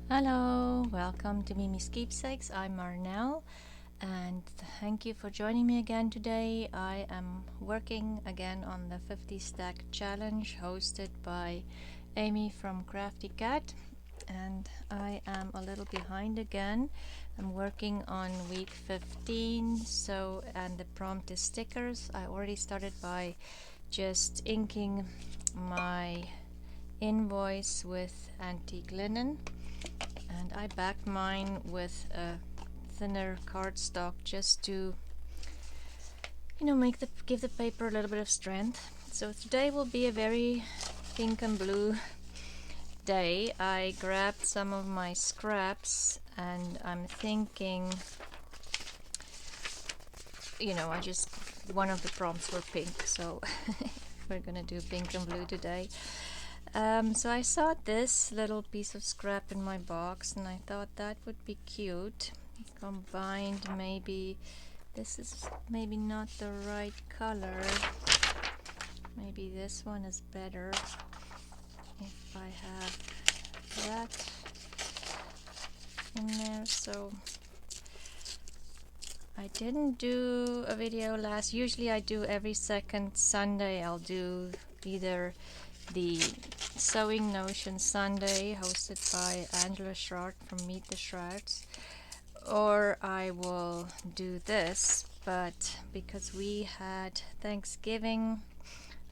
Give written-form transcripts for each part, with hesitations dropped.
Hello, welcome to Miemie's Keepsakes. I'm Marnell, and thank you for joining me again today. I am working again on the 50 stack challenge hosted by Amy from Crafty Cat, and I am a little behind again. I'm working on week 15, and the prompt is stickers. I already started by just inking my invoice with antique linen, and I backed mine with a thinner cardstock just to give the paper a little bit of strength. So today will be a very pink and blue day. I grabbed some of my scraps and I'm thinking, I just one of the prompts were pink, so we're gonna do pink and blue today. So I saw this little piece of scrap in my box and I thought that would be cute. Combined, maybe this is maybe not the right color. Maybe this one is better if I have that in there. So I didn't do a video usually I do every second Sunday. I'll do either the Sewing Notion Sunday hosted by Angela Schrart from Meet the Shrouds, or I will do this, but because we had Thanksgiving,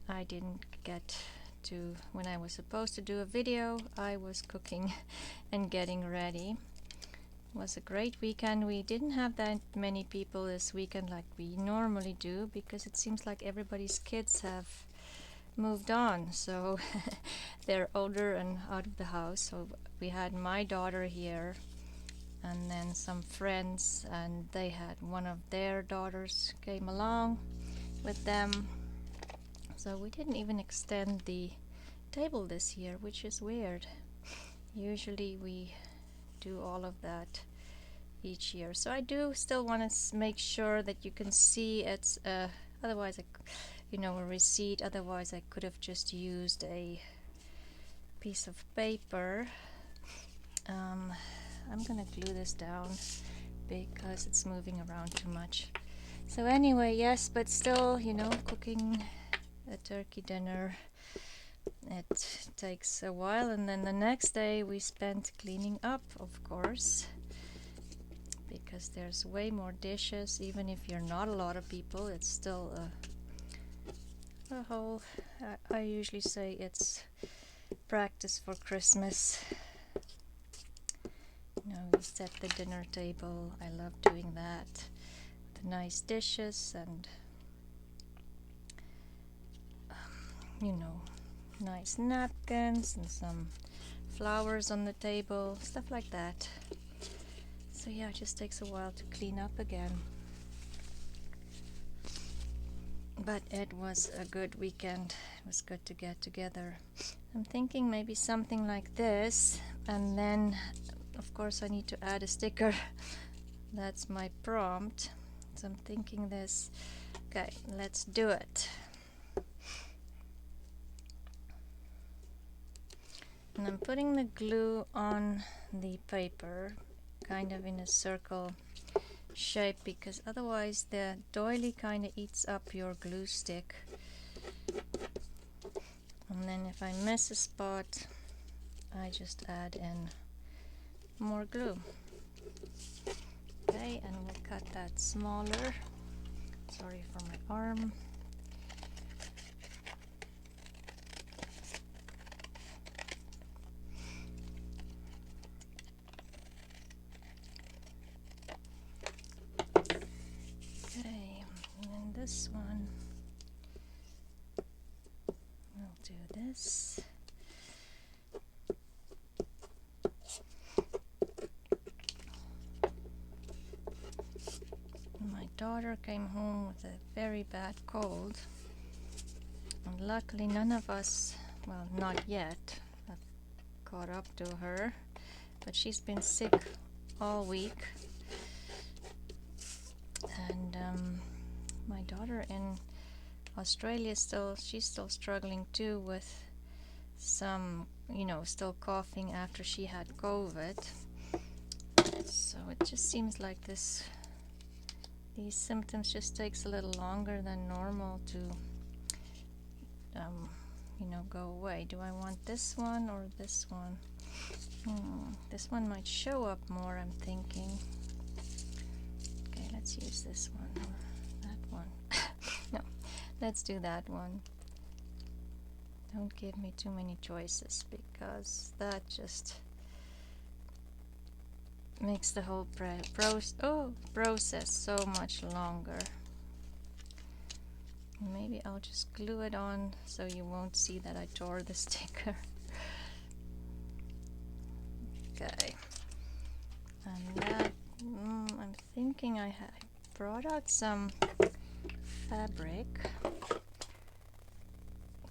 I didn't get to, when I was supposed to do a video, I was cooking and getting ready. It was a great weekend. We didn't have that many people this weekend like we normally do because it seems like everybody's kids have moved on, so they're older and out of the house. So we had my daughter here and then some friends, and they had one of their daughters came along with them, so we didn't even extend the table this year, which is weird. Usually we do all of that each year. So I do still want to make sure that you can see it's otherwise a receipt. Otherwise I could have just used a piece of paper. I'm gonna glue this down because it's moving around too much. So anyway, yes, but still, cooking a turkey dinner, it takes a while, and then the next day we spent cleaning up, of course, because there's way more dishes. Even if you're not a lot of people, it's still a whole, I usually say it's practice for Christmas. We set the dinner table. I love doing that. The nice dishes and nice napkins and some flowers on the table, stuff like that. So yeah, it just takes a while to clean up again. But it was a good weekend. It was good to get together. I'm thinking maybe something like this, and then of course I need to add a sticker. That's my prompt. So I'm thinking this. Okay, let's do it. And I'm putting the glue on the paper, kind of in a circle shape, because otherwise the doily kind of eats up your glue stick. And then if I miss a spot, I just add in more glue. Okay, and we'll cut that smaller. Sorry for my arm. Okay, and then this one, we'll do this. My daughter came home with a very bad cold, and luckily none of us, well, not yet, have caught up to her, but she's been sick all week. And my daughter in Australia she's still struggling too with some you know, still coughing after she had COVID. So it just seems like these symptoms just takes a little longer than normal to you know, go away. Do I want this one or this one? This one might show up more, I'm thinking. Okay, let's use this one or that one. No, let's do that one. Don't give me too many choices, because that just makes the whole process so much longer. Maybe I'll just glue it on so you won't see that I tore the sticker. Okay. And that, I'm thinking I brought out some fabric.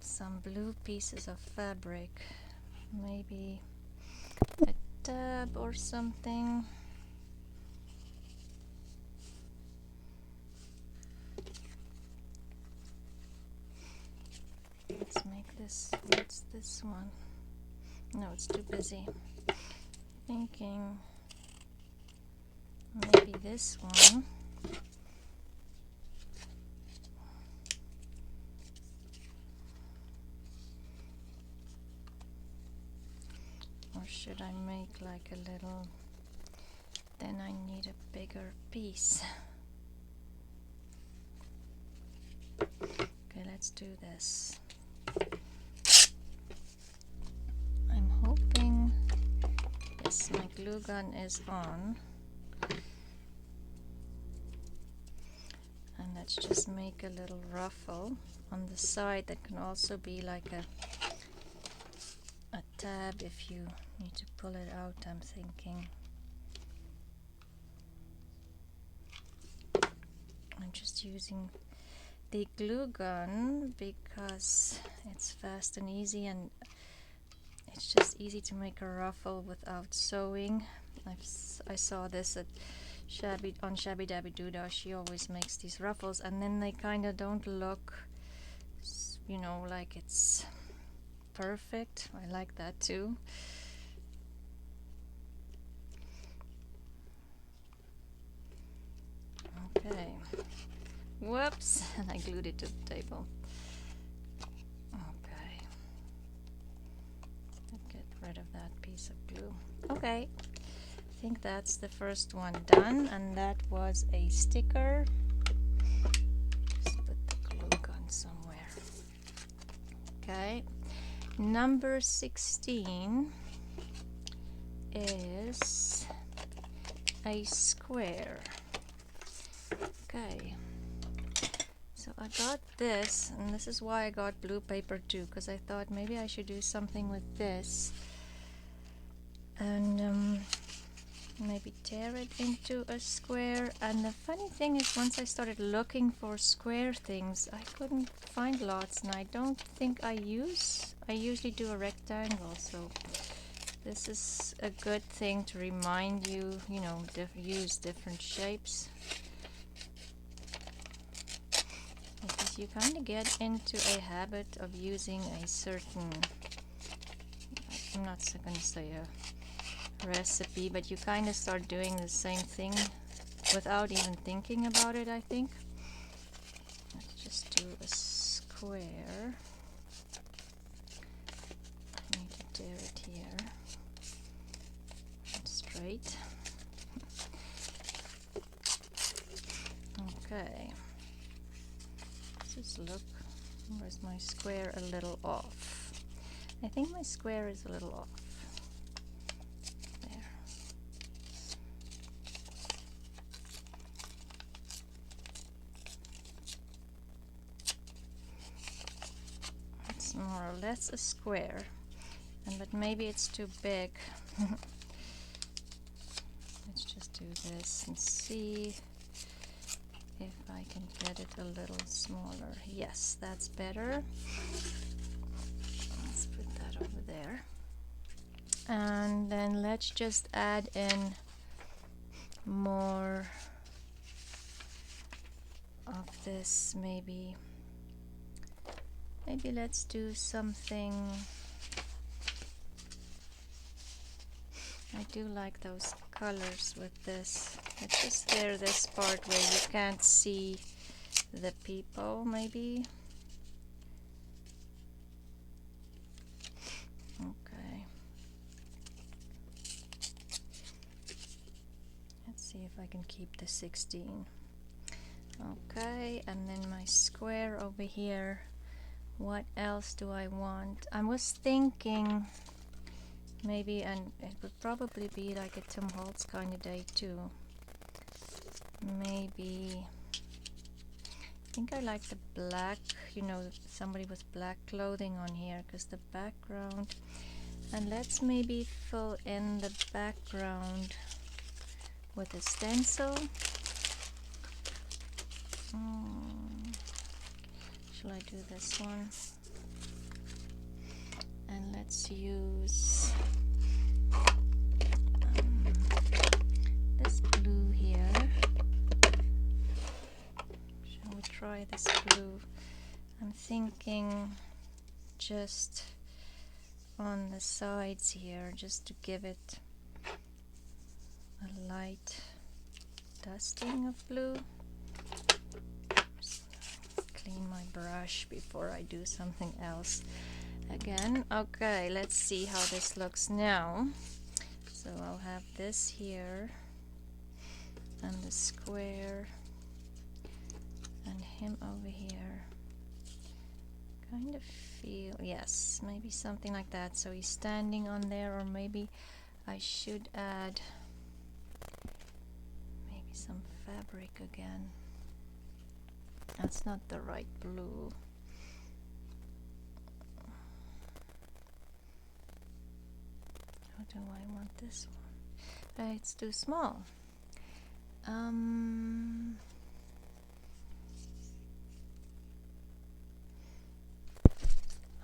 Some blue pieces of fabric. Maybe a tab or something. Let's make this, what's this one? No, it's too busy. Thinking maybe this one. Or should I make like a little, then I need a bigger piece. Okay, let's do this. I'm hoping, yes, my glue gun is on. And let's just make a little ruffle on the side that can also be like a tab if you need to pull it out, I'm thinking. I'm just using the glue gun because it's fast and easy, and it's just easy to make a ruffle without sewing. I saw this at Shabby Dabby Doodah. She always makes these ruffles, and then they kind of don't look, you know, like it's perfect. I like that too. Okay. Whoops, and I glued it to the table. Okay. Get rid of that piece of glue. Okay. I think that's the first one done, and that was a sticker. Just put the glue gun somewhere. Okay. Number 16 is a square. Okay. So I got this, and this is why I got blue paper too, because I thought maybe I should do something with this. And maybe tear it into a square. And the funny thing is, once I started looking for square things, I couldn't find lots, and I don't think I usually do a rectangle, so this is a good thing to remind you, you know, use different shapes, because you kind of get into a habit of using a certain, I'm not going to say a recipe, but you kind of start doing the same thing without even thinking about it, I think. Let's just do a square. I need to tear it here. And straight. Okay. Let's just look. Where's my square a little off? I think my square is a little off. More or less a square, but maybe it's too big. Let's just do this and see if I can get it a little smaller. Yes, that's better. Let's put that over there, and then let's just add in more of this. Maybe let's do something I do like those colors with this. It's just there, this part where you can't see the people, maybe. Okay. Let's see if I can keep the 16. Okay, and then my square over here. What else do I want? I was thinking maybe, and it would probably be like a Tim Holtz kind of day too. Maybe, I think I like the black, you know, somebody with black clothing on here, because the background, and let's maybe fill in the background with a stencil. Shall I do this one? And let's use this blue here. Shall we try this blue? I'm thinking just on the sides here, just to give it a light dusting of blue. Just clean my brush before I do something else again. Okay, let's see how this looks now. So I'll have this here and the square and him over here. Kind of feel, yes, maybe something like that. So he's standing on there, or maybe I should add maybe some fabric again. That's not the right blue. How do I want this one? It's too small. Oh,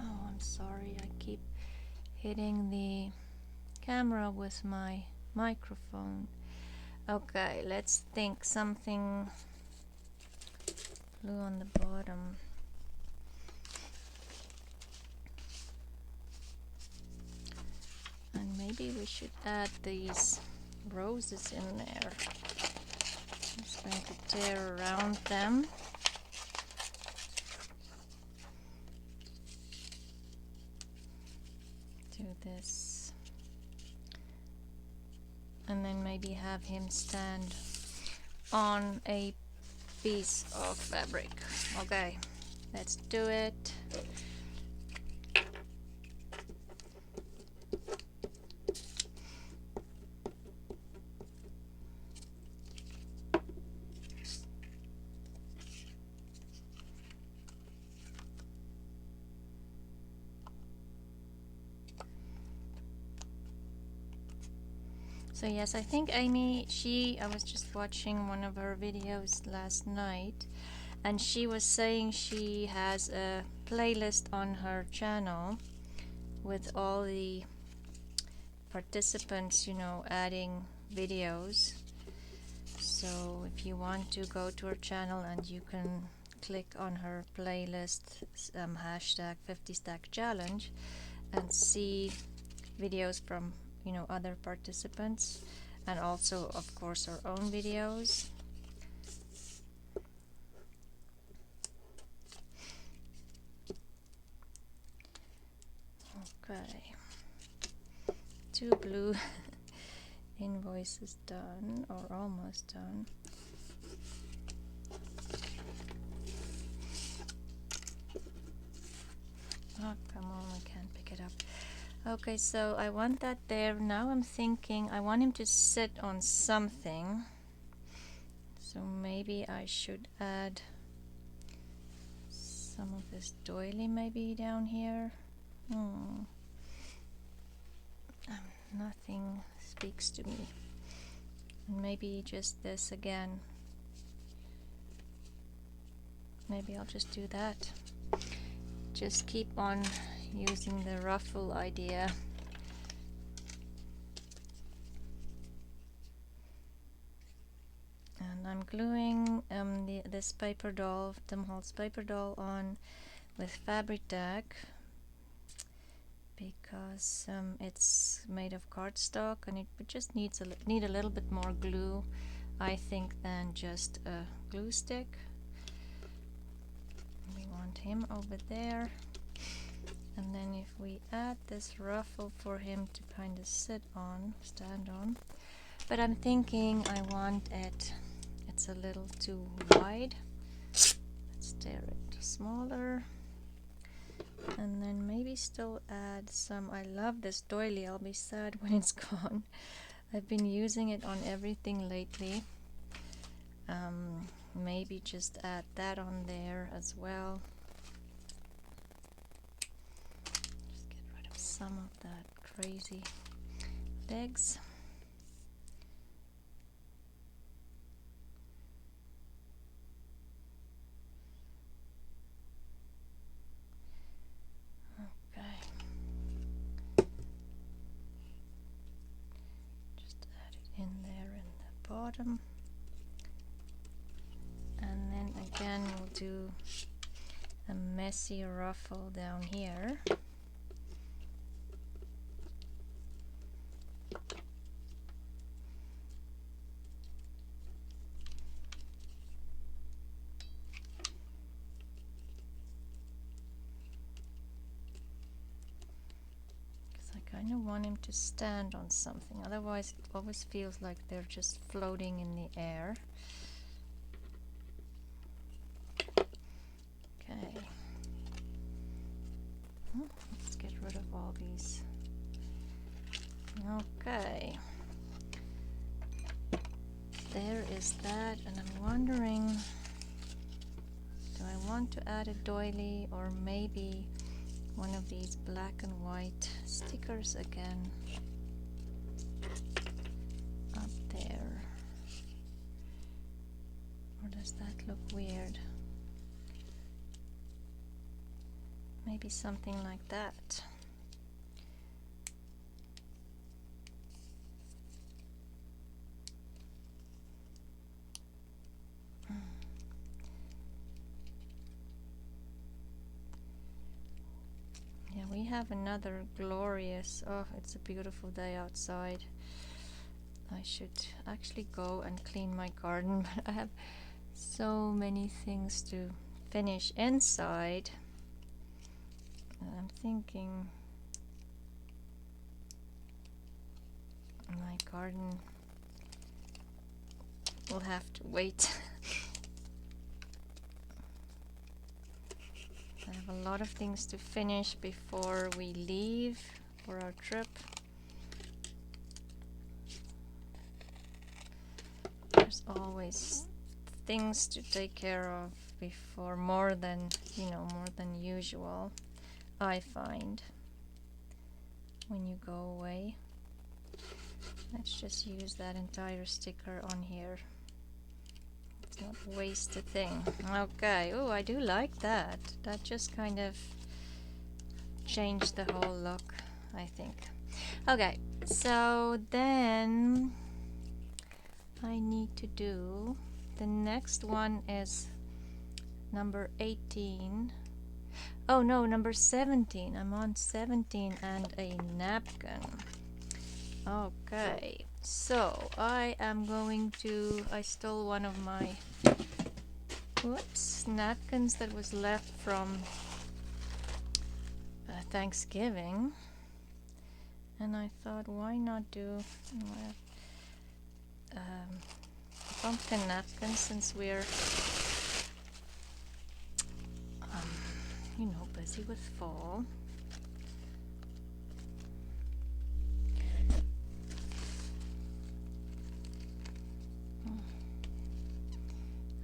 I'm sorry, I keep hitting the camera with my microphone. Okay, let's think something blue on the bottom. And maybe we should add these roses in there. I'm just going to tear around them. Do this. And then maybe have him stand on a piece of fabric. Okay, let's do it. So yes, I think Amy, I was just watching one of her videos last night, and she was saying she has a playlist on her channel with all the participants, you know, adding videos. So if you want to go to her channel, and you can click on her playlist, hashtag 50 stack challenge, and see videos from, you know, other participants, and also of course our own videos. Okay, 2 blue invoices done, or almost done. Oh, come on, I can't pick it up. Okay, so I want that there. Now I'm thinking I want him to sit on something. So maybe I should add some of this doily maybe down here. Nothing speaks to me. And maybe just this again. Maybe I'll just do that. Just keep on using the ruffle idea. And I'm gluing this paper doll, Tim Holtz paper doll, on with fabric tack. because it's made of cardstock and it just need a little bit more glue, I think, than just a glue stick. We want him over there, and then if we add this ruffle for him to kind of stand on, but I'm thinking I want it's a little too wide. Let's tear it smaller. And then maybe still add some. I love this doily. I'll be sad when it's gone. I've been using it on everything lately. Maybe just add that on there as well. Just get rid of some of that crazy legs. In there in the bottom, and then again we'll do a messy ruffle down here. I kind of want him to stand on something, otherwise it always feels like they're just floating in the air. Okay. Let's get rid of all these. Okay. There is that, and I'm wondering, do I want to add a doily or maybe one of these black and white stickers again up there, or does that look weird? Maybe something like that. Yeah, we have another glorious, oh, it's a beautiful day outside. I should actually go and clean my garden, but I have so many things to finish inside. I'm thinking my garden will have to wait. I have a lot of things to finish before we leave for our trip. There's always things to take care of before, more than usual, I find, when you go away. Let's just use that entire sticker on here. Let's not waste a thing. Okay, oh, I do like that. That just kind of changed the whole look, I think. Okay, so then I need to do, the next one is number 18. Oh no, number 17. I'm on 17 and a napkin. Okay, so I am going to, I stole one of my napkins that was left from Thanksgiving, and I thought, why not do pumpkin napkin, since we're busy with fall.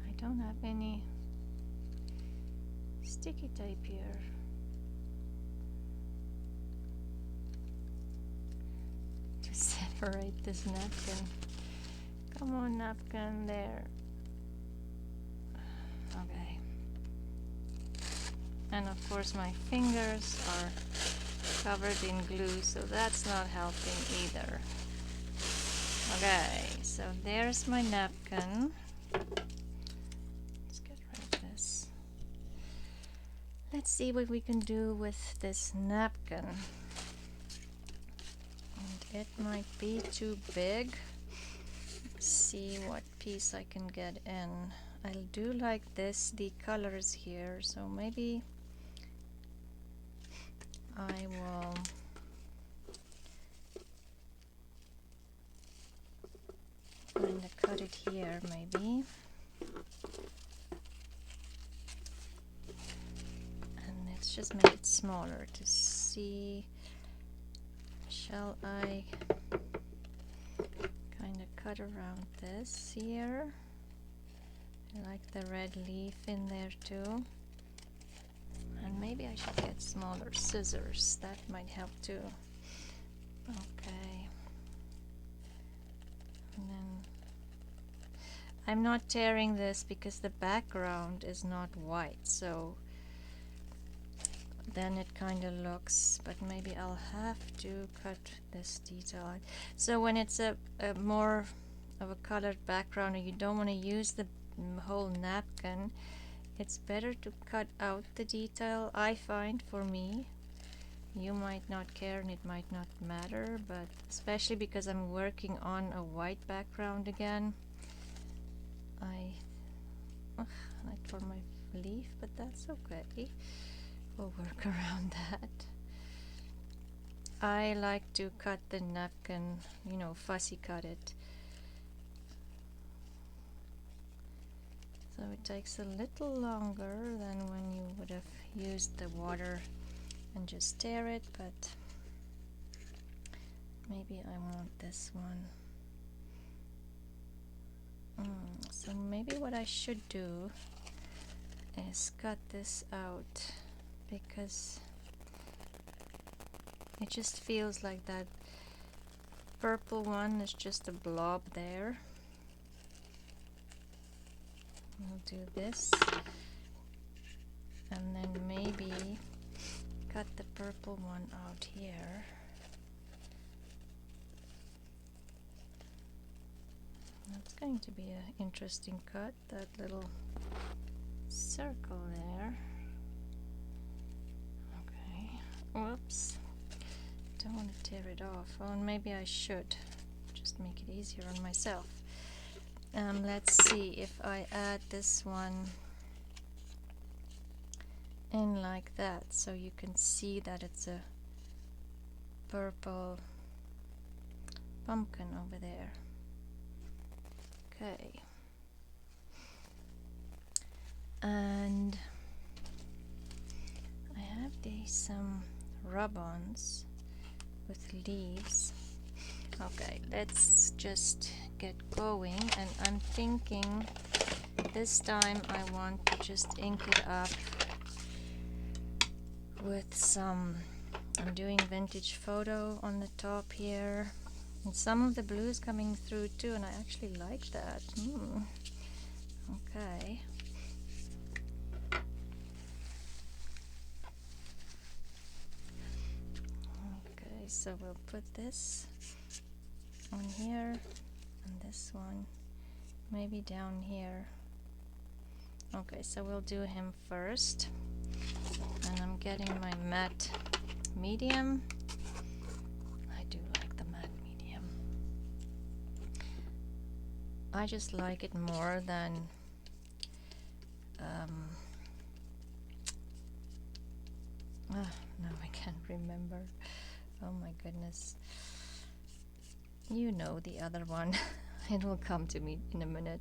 I don't have any sticky tape here. To separate this napkin. Come on, napkin, there. Okay. And of course my fingers are covered in glue, so that's not helping either. Okay, so there's my napkin. Let's get rid of this. Let's see what we can do with this napkin. And it might be too big. See what piece I can get in. I do like the colors here, so maybe I will kind of cut it here maybe. And let's just make it smaller to see. Shall I kind of cut around this here? I like the red leaf in there too. And maybe I should get smaller scissors. That might help too. Okay. And then I'm not tearing this because the background is not white, so then it kind of looks, but maybe I'll have to cut this detail out. So when it's a more of a colored background and you don't want to use the whole napkin, it's better to cut out the detail, I find, for me. You might not care and it might not matter, but especially because I'm working on a white background again, like for my leaf, but that's okay. We'll work around that. I like to cut the napkin, you know, fussy cut it. So it takes a little longer than when you would have used the water and just tear it, but maybe I want this one. So maybe what I should do is cut this out, because it just feels like that purple one is just a blob there. We'll do this, and then maybe cut the purple one out here. That's going to be an interesting cut, that little circle there. Okay, whoops, don't want to tear it off. Oh, and maybe I should just make it easier on myself. Let's see if I add this one in like that, so you can see that it's a purple pumpkin over there. Okay. And I have these rub-ons with leaves. Okay, let's just get going, and I'm thinking this time I want to just ink it up with some, I'm doing vintage photo on the top here, and some of the blue is coming through too, and I actually like that. Okay. Okay, so we'll put this on here, and this one maybe down here. Okay, so we'll do him first, and I'm getting my matte medium. I do like the matte medium. I just like it more than no, I can't remember. Oh my goodness. You know the other one. It will come to me in a minute,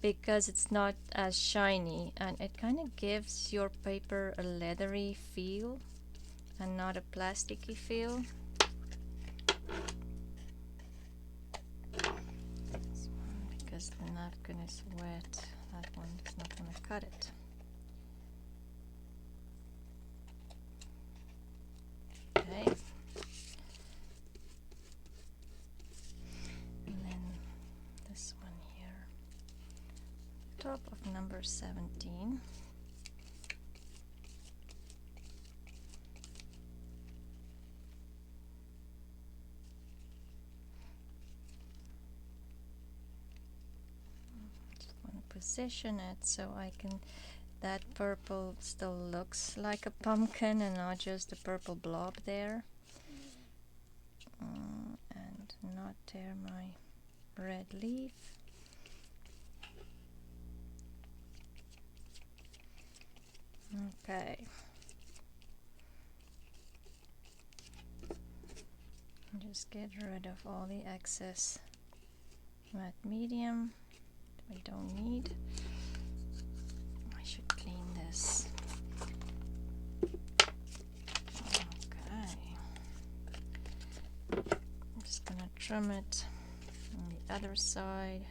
because it's not as shiny, and it kind of gives your paper a leathery feel and not a plasticky feel. This one, because the napkin is wet, that one is not going to cut it. Okay. And then this one here, top of number 17. Just want to position it so I can, that purple still looks like a pumpkin and not just a purple blob there. tear my red leaf. Okay. Just get rid of all the excess matte medium we don't need. I should clean this. Okay. I'm just gonna trim it on the other side.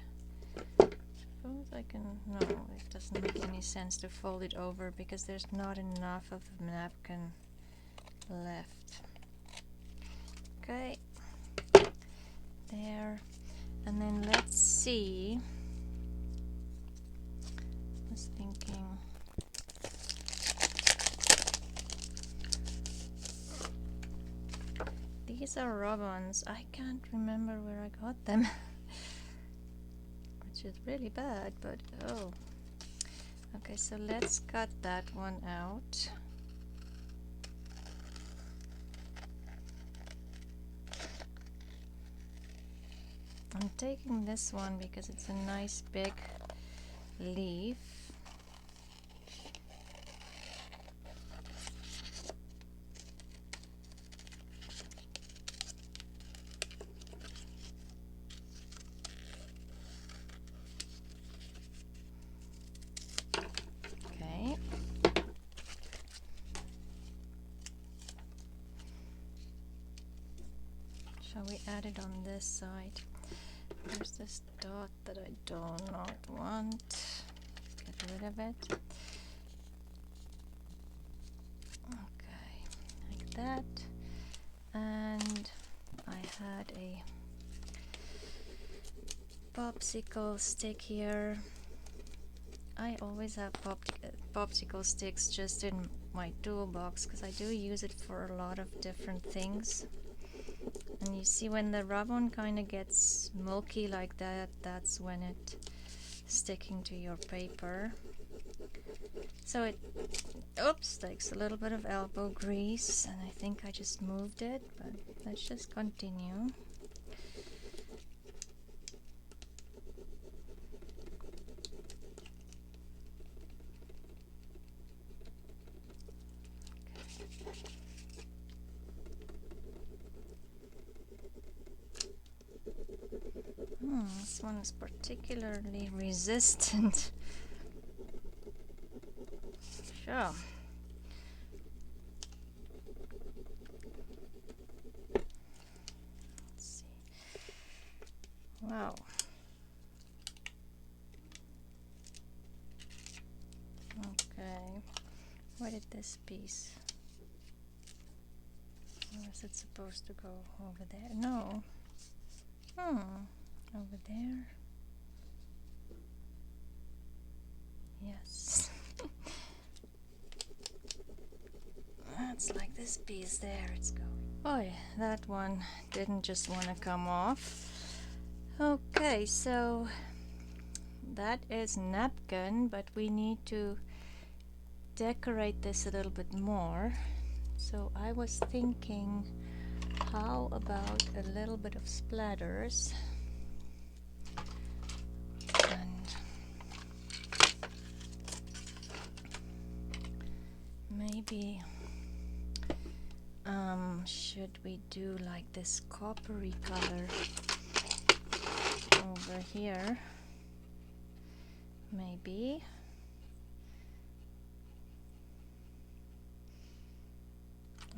Suppose I can, no, it doesn't make any sense to fold it over because there's not enough of the napkin left. Okay, there, and then let's see. I was thinking, these are rub-ons. I can't remember where I got them, which is really bad, but oh. Okay, so let's cut that one out. I'm taking this one because it's a nice big leaf. Okay. Shall we add it on this side? There's this dot that I do not want. Get rid of it. Okay, like that. And I had a popsicle stick here. I always have popsicle sticks just in my toolbox because I do use it for a lot of different things. And you see when the rub-on kind of gets milky like that, that's when it's sticking to your paper. So it, oops, takes a little bit of elbow grease, and I think I just moved it, but let's just continue. This one is particularly resistant. Sure. Let's see. Wow. Okay. Where did this piece? Or is it supposed to go over there? No. Over there. Yes. That's like this piece there, it's going. Oh, that one didn't just want to come off. Okay, so that is napkin, but we need to decorate this a little bit more. So I was thinking, how about a little bit of splatters? And maybe should we do like this coppery color over here? Maybe.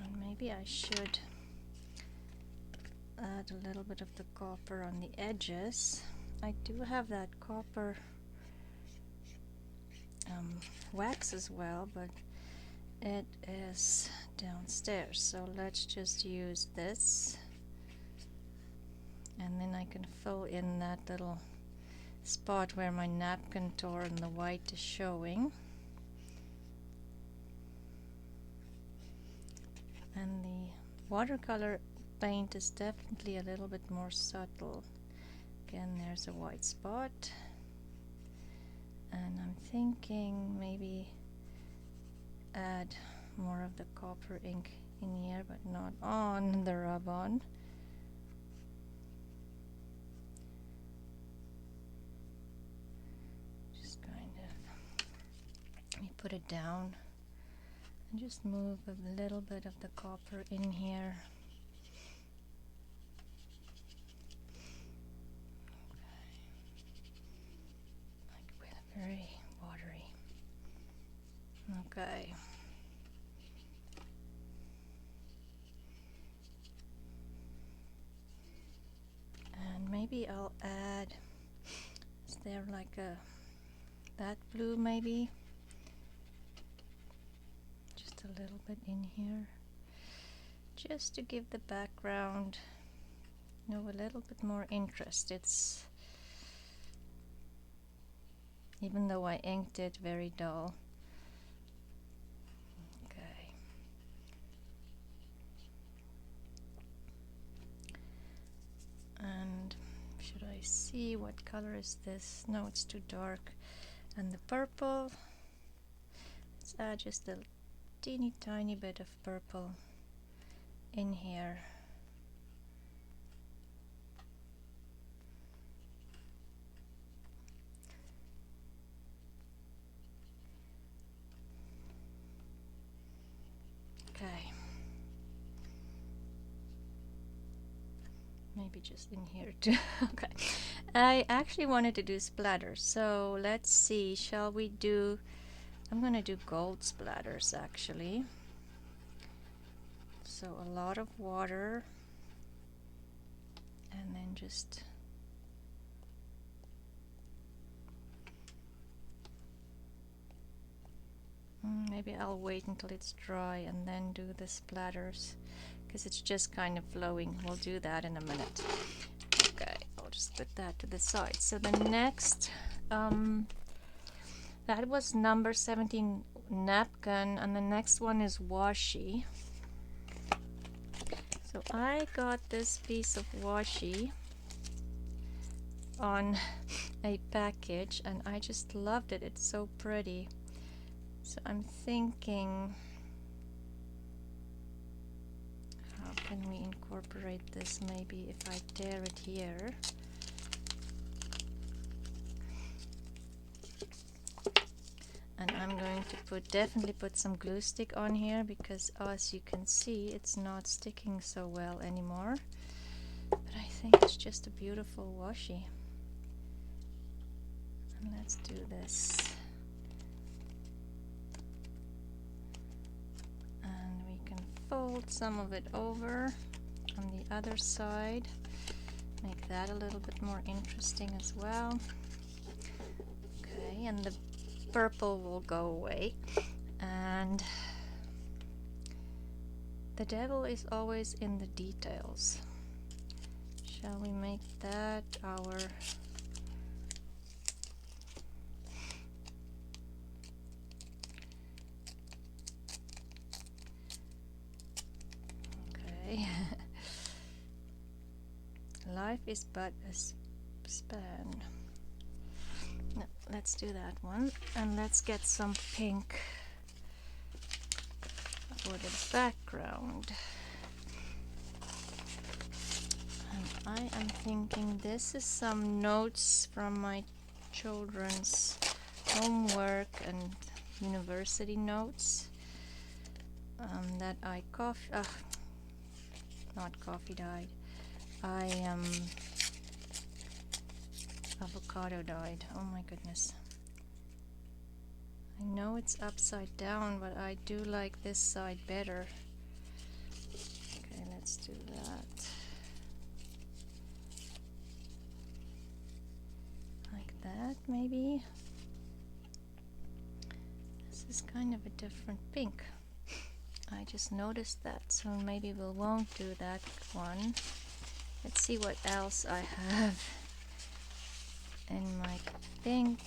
And maybe I should add a little bit of the copper on the edges. I do have that copper wax as well, but it is downstairs, so let's just use this, and then I can fill in that little spot where my napkin tore and the white is showing. And the watercolor paint is definitely a little bit more subtle. Again, there's a white spot, and I'm thinking maybe add more of the copper ink in here, but not on the rub-on. put it down and just move a little bit of the copper in here. Very watery. Okay. And maybe I'll add, is there like that blue maybe? Just a little bit in here. Just to give the background, you know, a little bit more interest. It's, even though I inked it very dull. Okay. And should I see what color is this? No, it's too dark. And the purple, let's add just a teeny tiny bit of purple in here. Okay. Maybe just in here too. Okay. I actually wanted to do splatters, so let's see. Shall we do, I'm gonna do gold splatters actually. So a lot of water and then just maybe I'll wait until it's dry and then do the splatters, because it's just kind of flowing. We'll do that in a minute. Okay, I'll just put that to the side. So the next, that was number 17 napkin, and the next one is washi. So I got this piece of washi on a package and I just loved it. It's so pretty. So I'm thinking, how can we incorporate this? Maybe if I tear it here. And I'm going to definitely put some glue stick on here, because as you can see, it's not sticking so well anymore. But I think it's just a beautiful washi. And let's do this. Fold some of it over on the other side, make that a little bit more interesting as well. Okay, and the purple will go away. And the devil is always in the details. Shall we make that our life is but a span. No, let's do that one, and let's get some pink for the background. And I am thinking this is some notes from my children's homework and university notes that I not coffee dyed. I avocado dyed. Oh my goodness. I know it's upside down, but I do like this side better. Okay, let's do that. Like that, maybe. This is kind of a different pink. I just noticed that, so maybe we won't do that one. Let's see what else I have in my pink.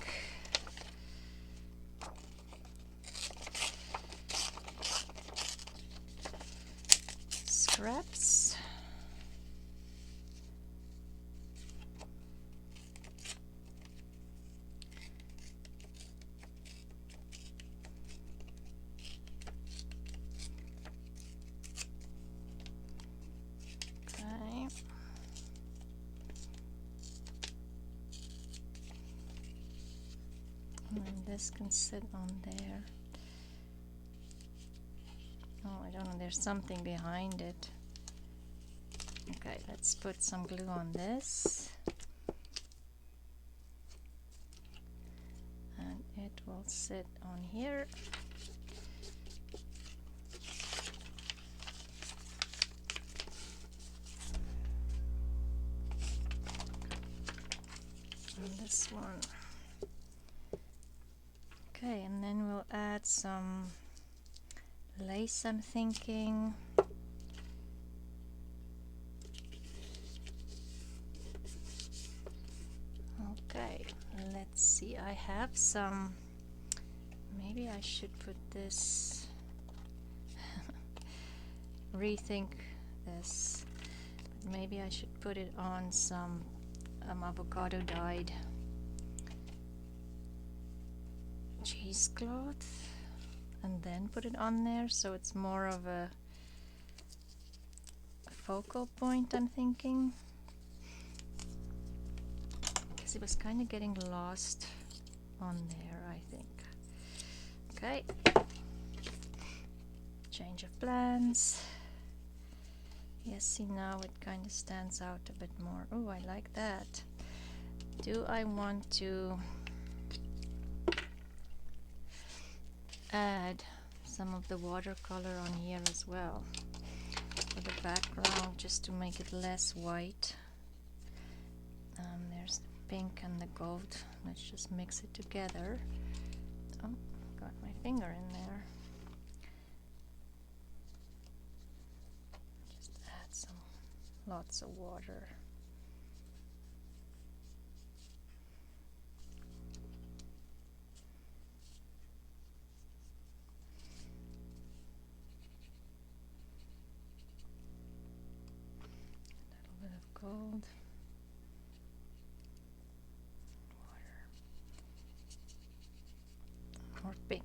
Scraps. Okay. And this can sit on there. I don't know, there's something behind it. Okay, let's put some glue on this. And it will sit on here. And this one. Okay, and then we'll add some lace, I'm thinking. Okay, let's see, I have some, maybe I should put this, rethink this, but maybe I should put it on some avocado dyed cheesecloth and then put it on there so it's more of a focal point, I'm thinking, because it was kind of getting lost on there, I think. Okay, change of plans. Yes, see, now it kind of stands out a bit more. Oh, I like that. Do I want to add some of the watercolor on here as well for the background, just to make it less white? There's the pink and the gold. Let's just mix it together. Oh, got my finger in there. Just add some, lots of water. A little bit of gold. Or pink.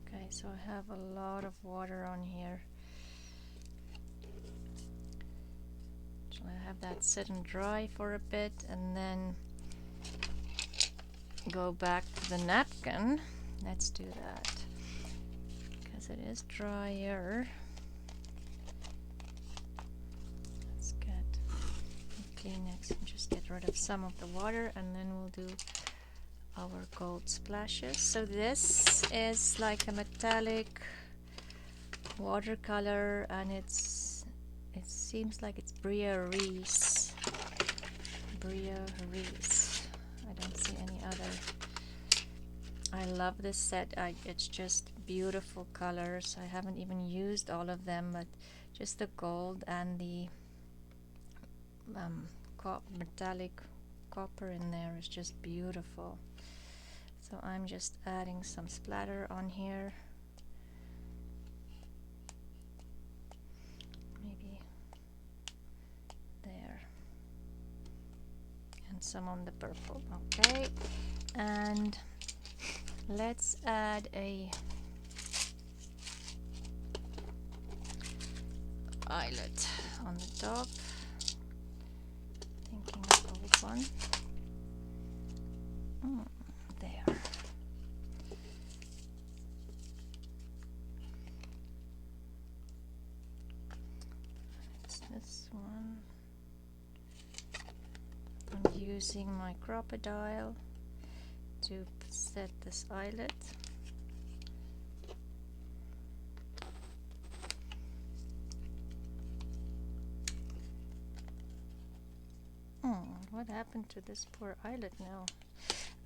Okay, so I have a lot of water on here. So I have that sit and dry for a bit and then go back to the napkin. Let's do that because it is drier. Let's get a Kleenex and just get rid of some of the water, and then we'll do our gold splashes. So this is like a metallic watercolor, and it seems like it's Bria Reese. I don't see any other. I love this set. It's just beautiful colors. I haven't even used all of them, but just the gold and the metallic copper in there is just beautiful. So I'm just adding some splatter on here. Maybe there. And some on the purple. Okay. And let's add a eyelet on the top. Thinking a gold one. There. It's this one. I'm using my crocodile to set this eyelet. What happened to this poor eyelet now?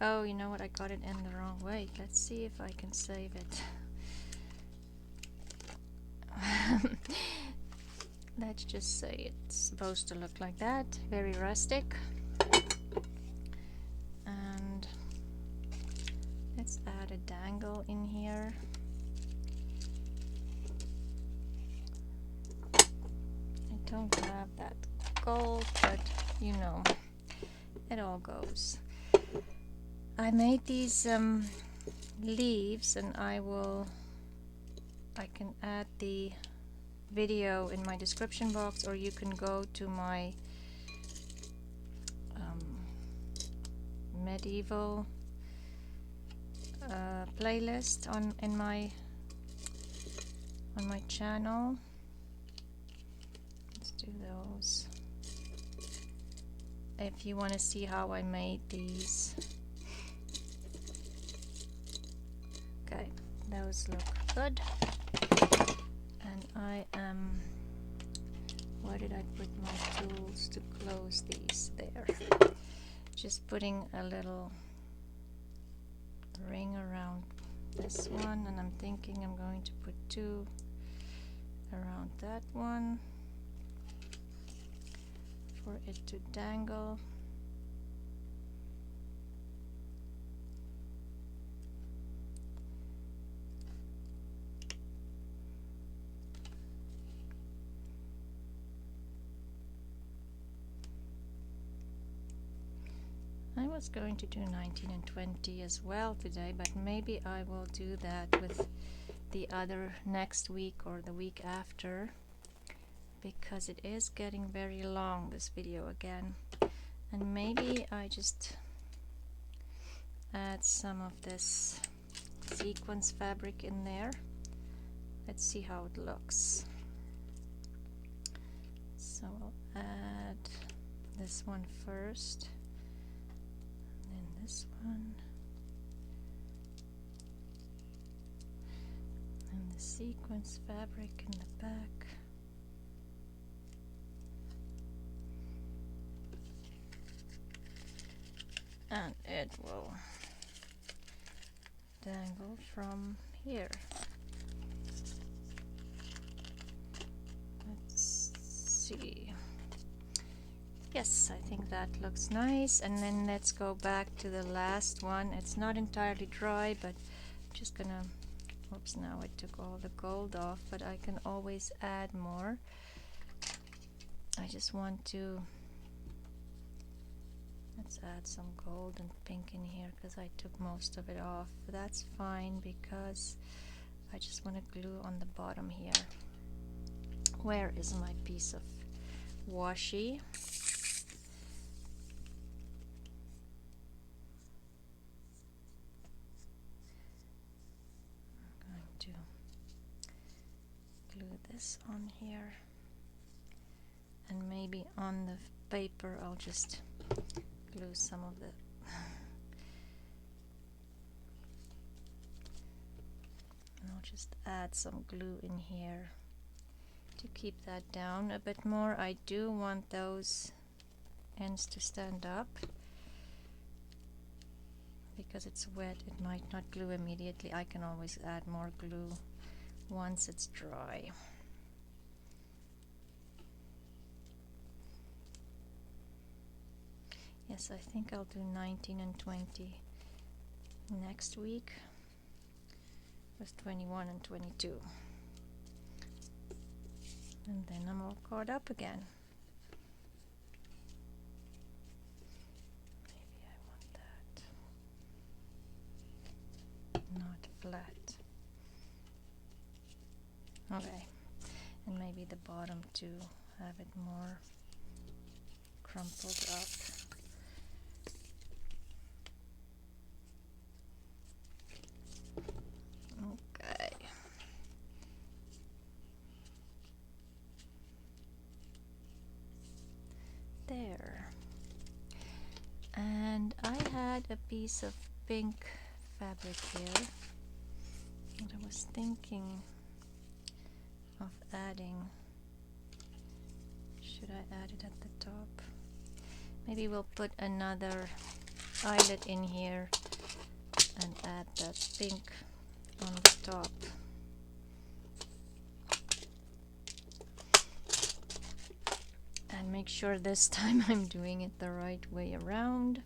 Oh, you know what? I got it in the wrong way. Let's see if I can save it. Let's just say it's supposed to look like that. Very rustic. And let's add a dangle in here. I don't have that gold, but you know, it all goes. I made these leaves, and I can add the video in my description box, or you can go to my medieval playlist on my channel. Let's do those. If you want to see how I made these. Okay, those look good. And I am, where did I put my tools to close these? There. Just putting a little ring around this one, and I'm thinking I'm going to put 2 around that one for it to dangle. I was going to do 19 and 20 as well today, but maybe I will do that with the other next week or the week after, because it is getting very long, this video again. And maybe I just add some of this sequence fabric in there. Let's see how it looks. So I'll add this one first. This one and the sequence fabric in the back. And it will dangle from here. Let's see. Yes, I think that looks nice. And then let's go back to the last one. It's not entirely dry, but I'm just gonna, oops, now I took all the gold off, but I can always add more. I just want to, let's add some gold and pink in here because I took most of it off. That's fine because I just want to glue on the bottom here. Where is my piece of washi? This on here, and maybe on the paper I'll just glue some of the and I'll just add some glue in here to keep that down a bit more. I do want those ends to stand up because it's wet, it might not glue immediately. I can always add more glue once it's dry. Yes, I think I'll do 19 and 20 next week with 21 and 22. And then I'm all caught up again. Maybe I want that. Not flat. Okay. And maybe the bottom to have it more crumpled up. Okay. There. And I had a piece of pink fabric here, and I was thinking of adding, should I add it at the top? Maybe we'll put another eyelet in here and add that pink on the top. And make sure this time I'm doing it the right way around.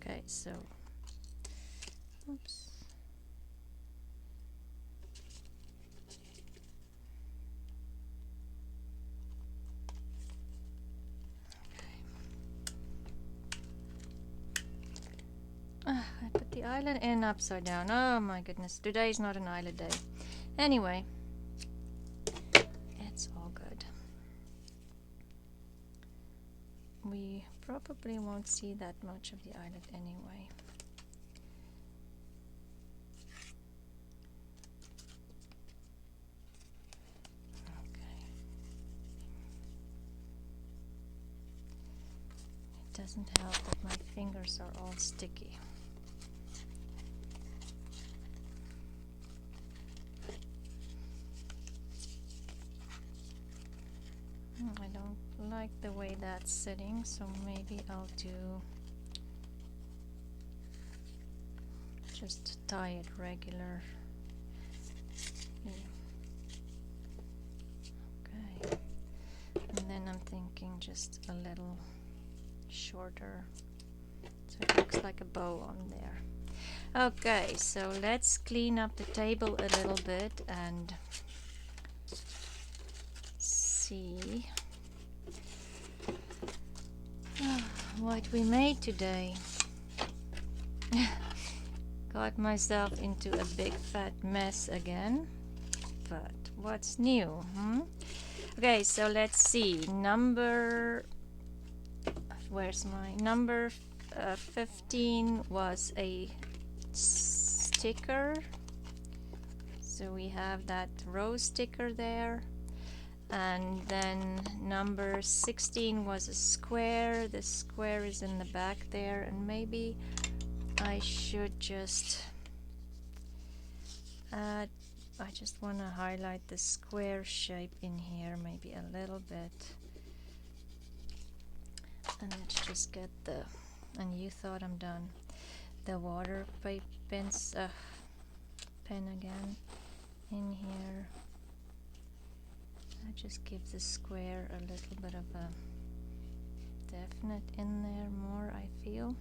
Okay, so, oops. I put the eyelet in upside down. Oh my goodness, today is not an eyelet day. Anyway, probably won't see that much of the eyelid anyway. Okay. It doesn't help that my fingers are all sticky. I don't like the way that's sitting, so maybe I'll do just tie it regular. Yeah. Okay. And then I'm thinking just a little shorter, so it looks like a bow on there. Okay, so let's clean up the table a little bit and see what we made today. Got myself into a big fat mess again, but what's new? Okay, so let's see. Where's my number? 15 was a sticker, so we have that rose sticker there. And then number 16 was a square. The square is in the back there, and maybe I should just add, I just want to highlight the square shape in here maybe a little bit. And let's just get the, and you thought I'm done, the water pipe pen again in here. I just give the square a little bit of a definite in there more, I feel.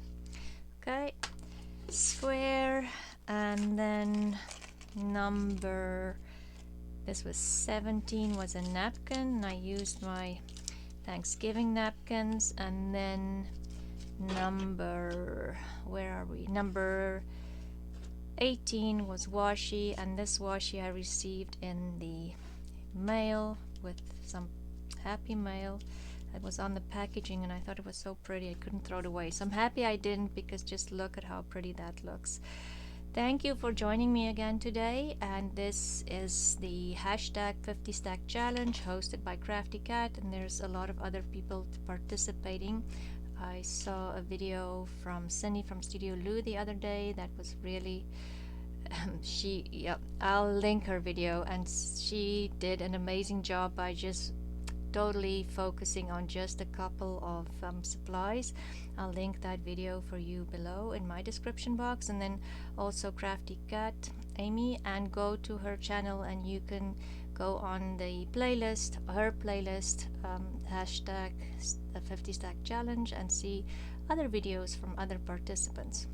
Okay, square, and then this was 17 was a napkin, and I used my Thanksgiving napkins. And then number 18 was washi, and this washi I received in the mail with some happy mail. It was on the packaging and I thought it was so pretty I couldn't throw it away, so I'm happy I didn't, because just look at how pretty that looks. Thank you for joining me again today, and this is the hashtag 50 stack challenge hosted by Crafty Cat, and there's a lot of other people participating. I saw a video from Cindy from Studio Lou the other day that was really I'll link her video, and she did an amazing job by just totally focusing on just a couple of supplies. I'll link that video for you below in my description box, and then also Crafty Cat Amy, and go to her channel and you can go on the playlist, her playlist, hashtag 50 stack challenge, and see other videos from other participants.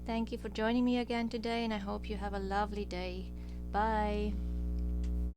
Thank you for joining me again today, and I hope you have a lovely day. Bye.